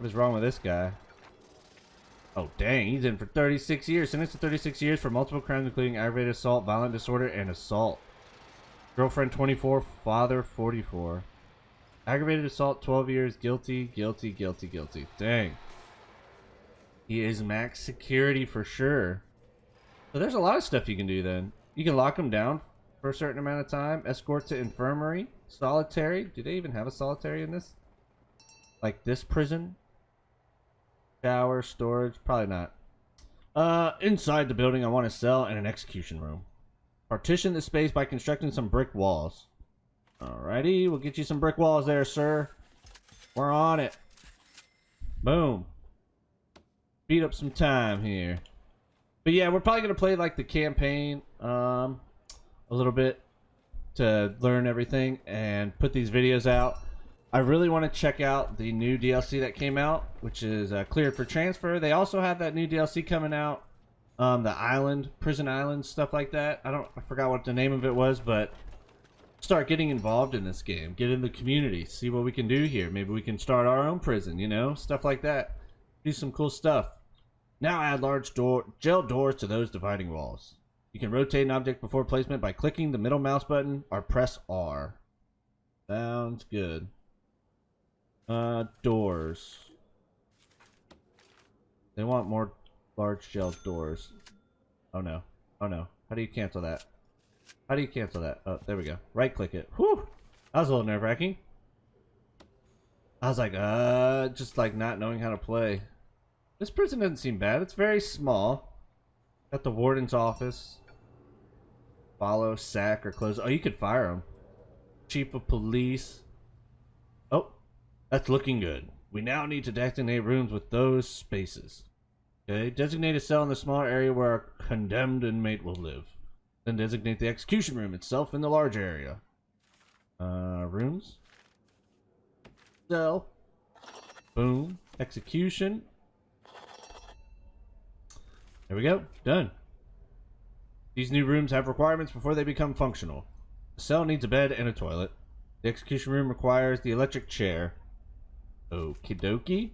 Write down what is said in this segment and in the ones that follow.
What is wrong with this guy? Oh, dang. He's in for 36 years. Sentenced to 36 years for multiple crimes, including aggravated assault, violent disorder, and assault. Girlfriend 24, father 44. Aggravated assault 12 years. Guilty, guilty, guilty, guilty. Dang. He is max security for sure. So there's a lot of stuff you can do then. You can lock him down for a certain amount of time. Escort to infirmary. Solitary. Do they even have a solitary in this? Like this prison? Shower, storage. Probably not. Inside the building I want a cell and an execution room. Partition the space by constructing some brick walls. Alrighty, we'll get you some brick walls there, sir. We're on it. Boom. Beat up some time here. But yeah, we're probably gonna play like the campaign a little bit to learn everything and put these videos out. I really want to check out the new DLC that came out, which is cleared for transfer. They also have that new DLC coming out, the island, prison island, stuff like that. I forgot what the name of it was, but start getting involved in this game, get in the community, see what we can do here. Maybe we can start our own prison, you know, stuff like that. Do some cool stuff. Now add large gel doors to those dividing walls. You can rotate an object before placement by clicking the middle mouse button or press R. Sounds good. Doors. They want more large gel doors. Oh no. Oh no. How do you cancel that? How do you cancel that? Oh, there we go. Right click it. Whew! That was a little nerve wracking. I was like, just like not knowing how to play. This prison doesn't seem bad. It's very small. Got the warden's office. Follow, sack, or close. Oh, you could fire him. Chief of police. Oh, that's looking good. We now need to designate rooms with those spaces. Okay, designate a cell in the smaller area where a condemned inmate will live. Then designate the execution room itself in the large area. Rooms. Cell. Boom. Execution. There we go. Done. These new rooms have requirements before they become functional. The cell needs a bed and a toilet. The execution room requires the electric chair. Okie dokie.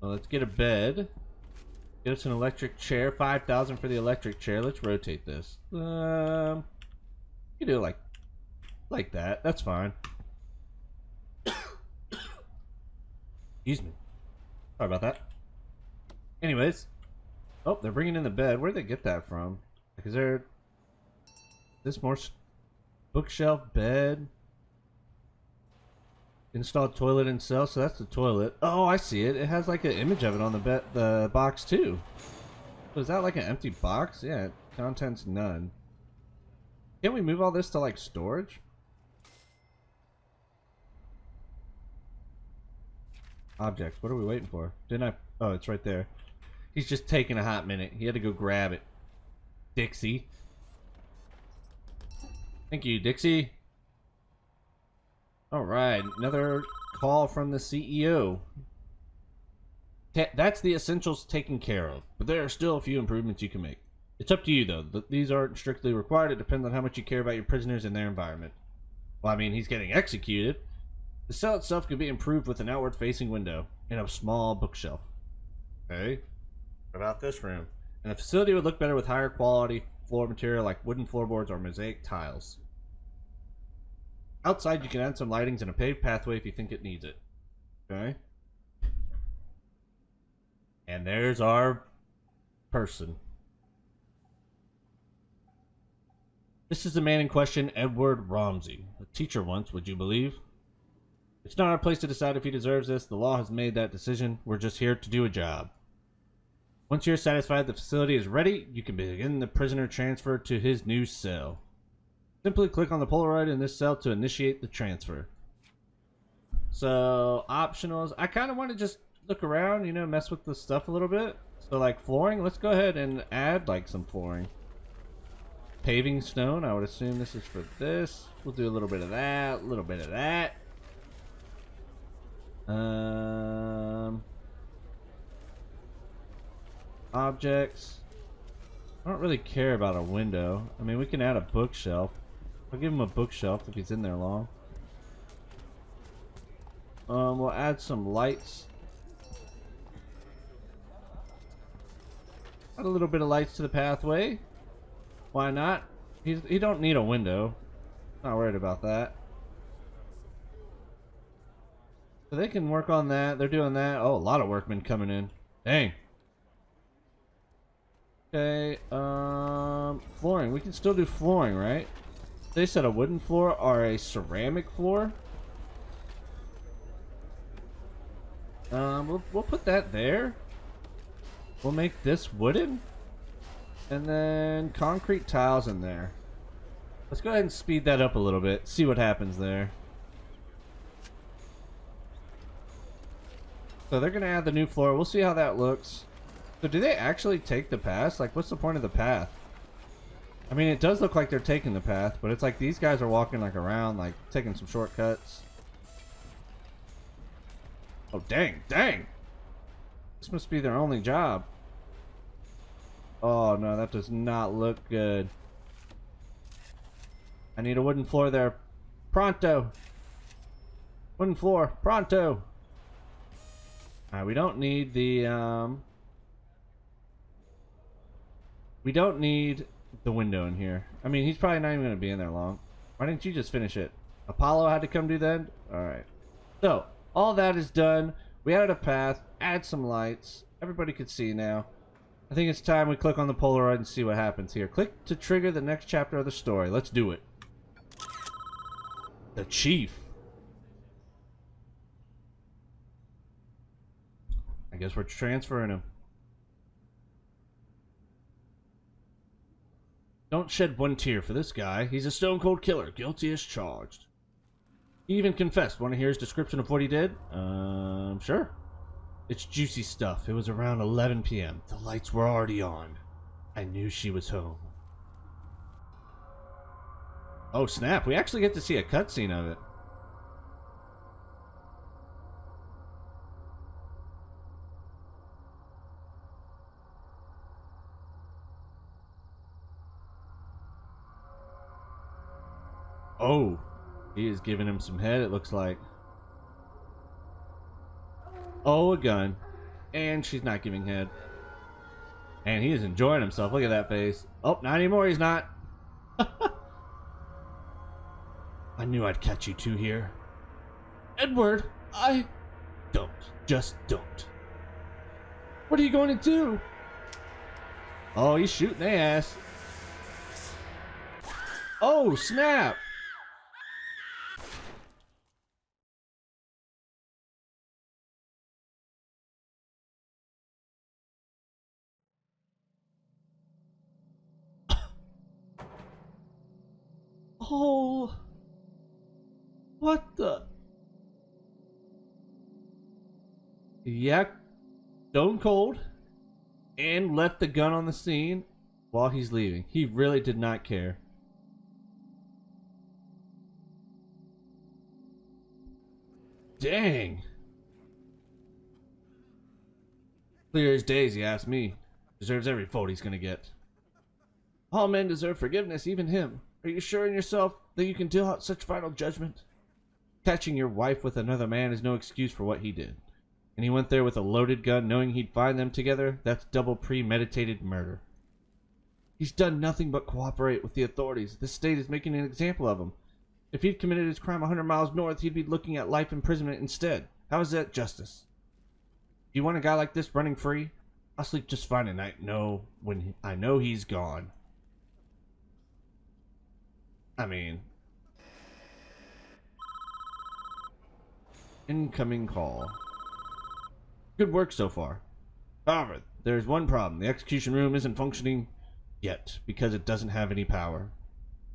Well, let's get a bed. Get us an electric chair. 5,000 for the electric chair. Let's rotate this. You do it like that. That's fine. Excuse me. Sorry about that. Anyways. Oh, they're bringing in the bed. Where did they get that from? Like, is there this more bookshelf, bed, installed toilet and cell? So that's the toilet. Oh, I see it. It has like an image of it on the box too. So is that like an empty box? Yeah, contents none. Can't we move all this to like storage? Objects. What are we waiting for? Didn't I? Oh, it's right there. He's just taking a hot minute. He had to go grab it. Dixie. Thank you, Dixie. Alright, another call from the CEO. That's the essentials taken care of, but there are still a few improvements you can make. It's up to you, though. These aren't strictly required. It depends on how much you care about your prisoners and their environment. Well, I mean, he's getting executed. The cell itself can be improved with an outward-facing window and a small bookshelf. Okay. What about this room? And the facility would look better with higher quality floor material like wooden floorboards or mosaic tiles. Outside, you can add some lightings and a paved pathway if you think it needs it. Okay. And there's our person. This is the man in question, Edward Romsey. A teacher once, would you believe? It's not our place to decide if he deserves this. The law has made that decision. We're just here to do a job. Once you're satisfied the facility is ready, you can begin the prisoner transfer to his new cell. Simply click on the Polaroid in this cell to initiate the transfer. So, optionals. I kind of want to just look around, you know, mess with the stuff a little bit. So, like flooring, let's go ahead and add like some flooring. Paving stone, I would assume this is for this. We'll do a little bit of that, a little bit of that. Objects. I don't really care about a window. I mean, we can add a bookshelf. I'll give him a bookshelf if he's in there long. We'll add some lights Add a little bit of lights to the pathway. Why not? He don't need a window. Not worried about that. So they can work on that. They're doing that. Oh, a lot of workmen coming in. Dang. Okay, flooring. We can still do flooring, right? They said a wooden floor or a ceramic floor. We'll put that there. We'll make this wooden. And then concrete tiles in there. Let's go ahead and speed that up a little bit. See what happens there. So they're going to add the new floor. We'll see how that looks. So do they actually take the path? Like, what's the point of the path? I mean, it does look like they're taking the path, but it's like these guys are walking like around, like taking some shortcuts. Oh, dang, dang. This must be their only job. Oh, no, that does not look good. I need a wooden floor there. Pronto. Wooden floor. Pronto. Alright, we don't need the, we don't need the window in here. I mean, he's probably not even going to be in there long. Why didn't you just finish it? Apollo had to come do that? Alright. So, all that is done. We added a path, add some lights. Everybody could see now. I think it's time we click on the Polaroid and see what happens here. Click to trigger the next chapter of the story. Let's do it. The Chief. I guess we're transferring him. Don't shed one tear for this guy. He's a stone-cold killer, guilty as charged. He even confessed. Want to hear his description of what he did? Sure. It's juicy stuff. It was around 11 p.m. The lights were already on. I knew she was home. Oh, snap. We actually get to see a cutscene of it. Oh, he is giving him some head, it looks like. Oh, a gun. And she's not giving head. And he is enjoying himself. Look at that face. Oh, not anymore, he's not. I knew I'd catch you two here. Edward, I... Don't. Just don't. What are you going to do? Oh, he's shooting their ass. Oh, snap. Oh, what the? Yeah, stone cold, and left the gun on the scene while he's leaving. He really did not care. Dang. Clear as days, you ask me. Deserves every vote he's gonna get. All men deserve forgiveness, even him. Are you sure in yourself that you can deal out such final judgment? Catching your wife with another man is no excuse for what he did. And he went there with a loaded gun knowing he'd find them together. That's double premeditated murder. He's done nothing but cooperate with the authorities. This state is making an example of him. If he'd committed his crime 100 miles north, he'd be looking at life imprisonment instead. How is that justice? Do you want a guy like this running free? I'll sleep just fine at night when I know he's gone. I mean... Incoming call. Good work so far. However, there's one problem. The execution room isn't functioning yet because it doesn't have any power.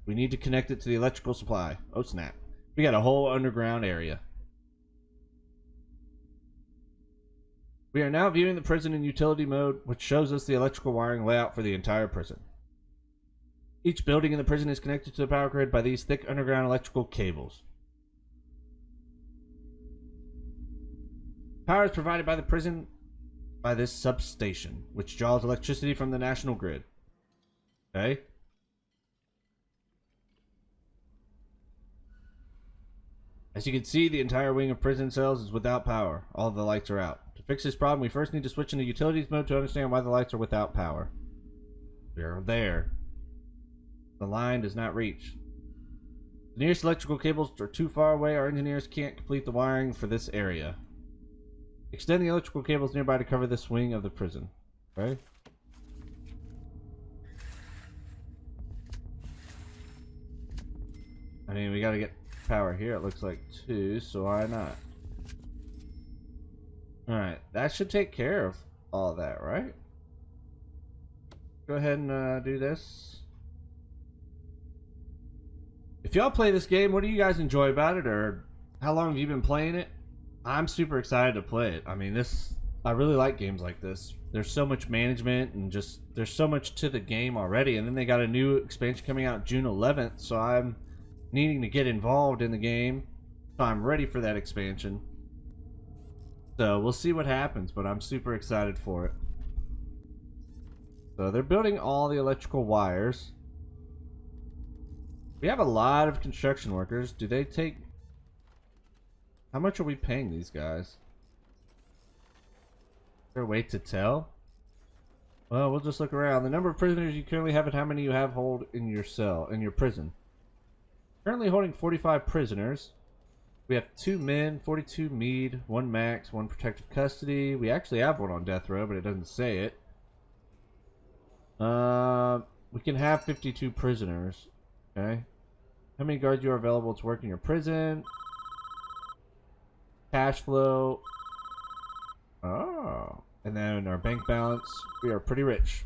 We need to connect it to the electrical supply. Oh snap. We got a whole underground area. We are now viewing the prison in utility mode, which shows us the electrical wiring layout for the entire prison. Each building in the prison is connected to the power grid by these thick underground electrical cables. Power is provided by the prison by this substation, which draws electricity from the national grid. Okay? As you can see, the entire wing of prison cells is without power. All of the lights are out. To fix this problem, we first need to switch into utilities mode to understand why the lights are without power. We're there. The line does not reach. The nearest electrical cables are too far away. Our engineers can't complete the wiring for this area. Extend the electrical cables nearby to cover this wing of the prison. Okay. I mean, we gotta get power here, it looks like, too, so why not? Alright, that should take care of all of that, right? Go ahead and do this. If y'all play this game, what do you guys enjoy about it, or how long have you been playing it? I'm super excited to play it. I mean, I really like games like this. There's so much management and just, there's so much to the game already, and then they got a new expansion coming out June 11th, so I'm needing to get involved in the game, so I'm ready for that expansion. So we'll see what happens, but I'm super excited for it. So they're building all the electrical wires. We have a lot of construction workers. Do they take... How much are we paying these guys? Is there a way to tell? Well, we'll just look around. The number of prisoners you currently have and how many you have hold in your cell, in your prison. Currently holding 45 prisoners. We have 2 men, 42 mead, 1 max, 1 protective custody. We actually have 1 on death row, but it doesn't say it. We can have 52 prisoners. Okay. How many guards you are available to work in your prison? Cash flow. Oh. And then our bank balance. We are pretty rich.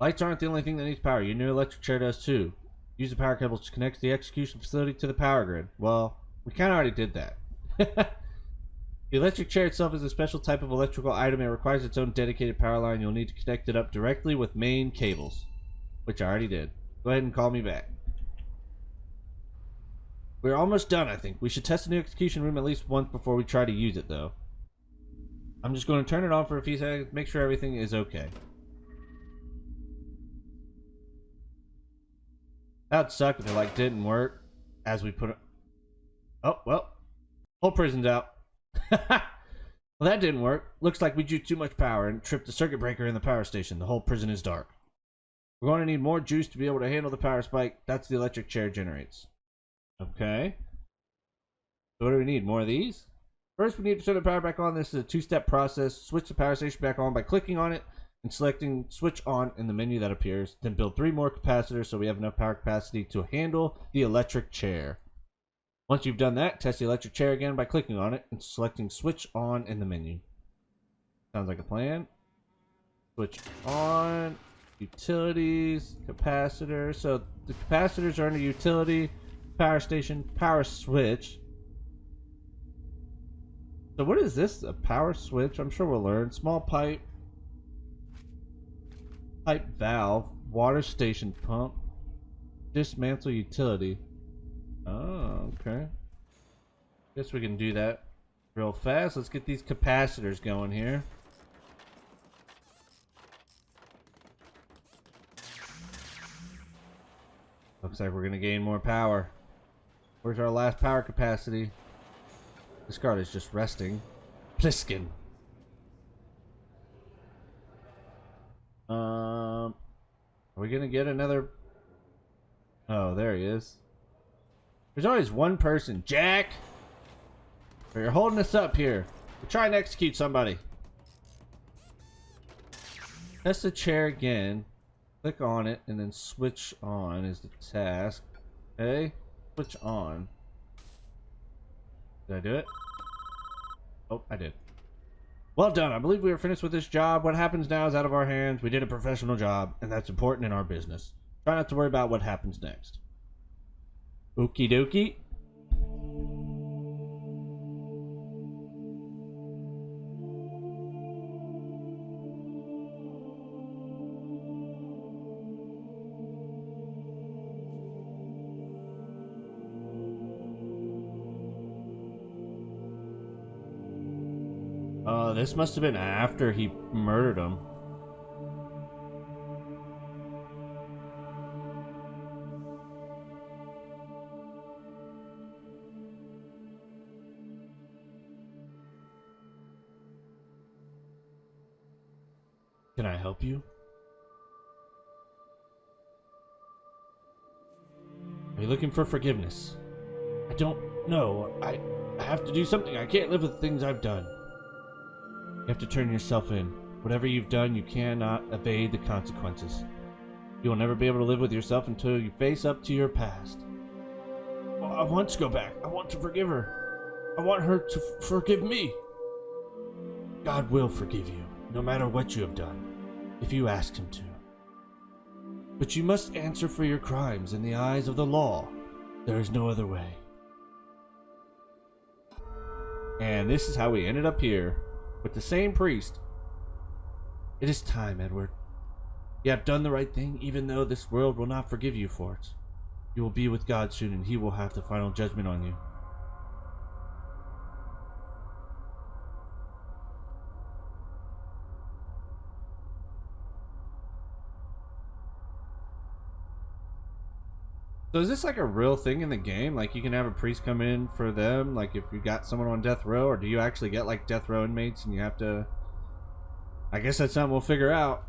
Lights aren't the only thing that needs power. Your new electric chair does too. Use the power cables to connect the execution facility to the power grid. Well, we kind of already did that. The electric chair itself is a special type of electrical item. It requires its own dedicated power line. You'll need to connect it up directly with main cables, which I already did. Go ahead and call me back. We're almost done, I think. We should test the new execution room at least once before we try to use it, though. I'm just going to turn it on for a few seconds, make sure everything is okay. That'd suck if it like didn't work as we put it. Oh well, whole prison's out. Well, that didn't work. Looks like we drew too much power and tripped the circuit breaker in the power station. The whole prison is dark. We're going to need more juice to be able to handle the power spike. That's the electric chair generates. Okay. So what do we need? More of these? First, we need to turn the power back on. This is a 2-step process. Switch the power station back on by clicking on it and selecting switch on in the menu that appears. Then build 3 more capacitors so we have enough power capacity to handle the electric chair. Once you've done that, test the electric chair again by clicking on it and selecting switch on in the menu. Sounds like a plan. Switch on, utilities, capacitors. So the capacitors are under utility, power station, power switch. So what is this? A power switch? I'm sure we'll learn. Small pipe. Pipe valve. Water station pump. Dismantle utility. Oh, okay. Guess we can do that real fast. Let's get these capacitors going here. Looks like we're gonna gain more power. Where's our last power capacity? This guard is just resting. Pliskin. Are we gonna get another? Oh, there he is. There's always one person. Jack! You're holding us up here. We're trying to execute somebody. Test the chair again. Click on it and then switch on is the task. Okay? Switch on. Did I do it? Oh, I did. Well done. I believe we are finished with this job. What happens now is out of our hands. We did a professional job, and that's important in our business. Try not to worry about what happens next. Okie dokie. This must have been after he murdered him. Can I help you? Are you looking for forgiveness? I don't know. I have to do something. I can't live with the things I've done. You have to turn yourself in. Whatever you've done, you cannot evade the consequences. You will never be able to live with yourself until you face up to your past. Well, I want to go back. I want to forgive her. I want her to forgive me. God will forgive you, no matter what you have done, if you ask him to. But you must answer for your crimes in the eyes of the law. There is no other way. And this is how we ended up here, with the same priest. It is time, Edward. You have done the right thing, even though this world will not forgive you for it. You will be with God soon, and he will have the final judgment on you. So is this like a real thing in the game? Like you can have a priest come in for them, like if you got someone on death row, or do you actually get like death row inmates and you have to... I guess that's something we'll figure out.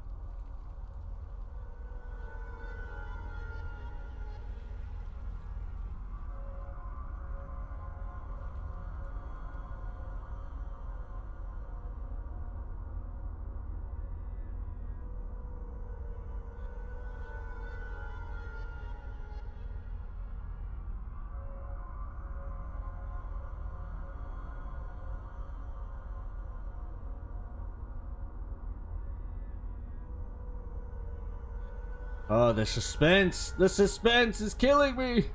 Oh, the suspense! The suspense is killing me!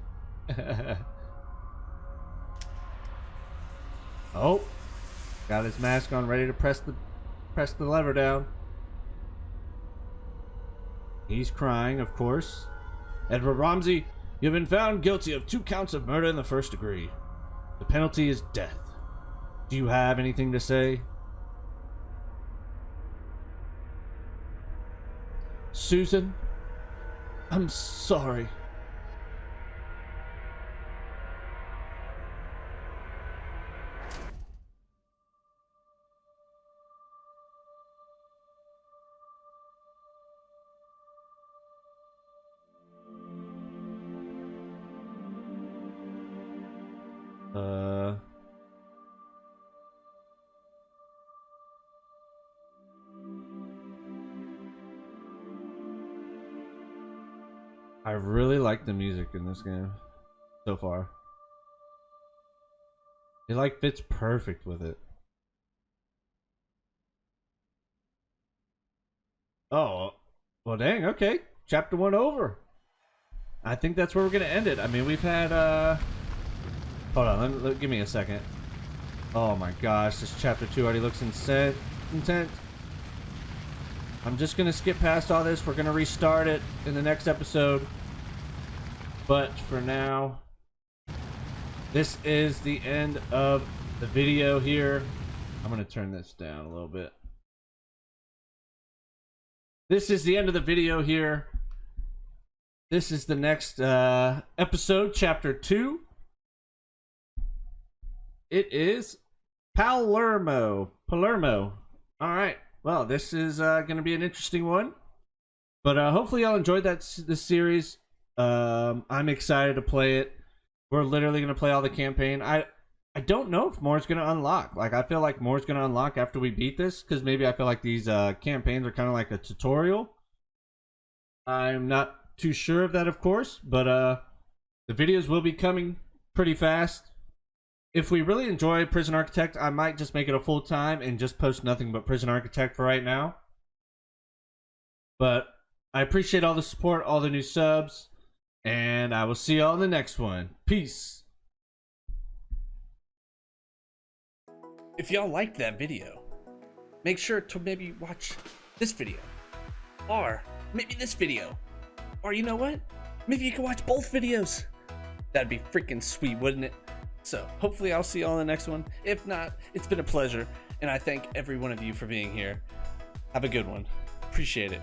Oh, got his mask on, ready to press the lever down. He's crying, of course. Edward Romsey, you've been found guilty of 2 counts of murder in the 1st degree. The penalty is death. Do you have anything to say? Susan, I'm sorry. I really like the music in this game so far. It like fits perfect with it. Oh, well dang, okay. Chapter 1 over. I think that's where we're gonna end it. I mean, we've had hold on, give me a second. Oh my gosh, this chapter 2 already looks intense. I'm just gonna skip past all this. We're gonna restart it in the next episode. But for now, this is the end of the video here. I'm gonna turn this down a little bit. This is the end of the video here. This is the next episode, chapter 2. It is Palermo. All right. Well, this is going to be an interesting one. But hopefully y'all enjoyed this series. I'm excited to play it. We're literally going to play all the campaign. I don't know if more is going to unlock. Like, I feel like more is going to unlock after we beat this. Because maybe I feel like these campaigns are kind of like a tutorial. I'm not too sure of that, of course. But the videos will be coming pretty fast. If we really enjoy Prison Architect, I might just make it a full-time and just post nothing but Prison Architect for right now. But I appreciate all the support, all the new subs, and I will see y'all in the next one. Peace. If y'all liked that video, make sure to maybe watch this video, or maybe this video, or you know what? Maybe you can watch both videos. That'd be freaking sweet, wouldn't it? So, hopefully I'll see y'all in the next one. If not, it's been a pleasure, and I thank every one of you for being here. Have a good one. Appreciate it.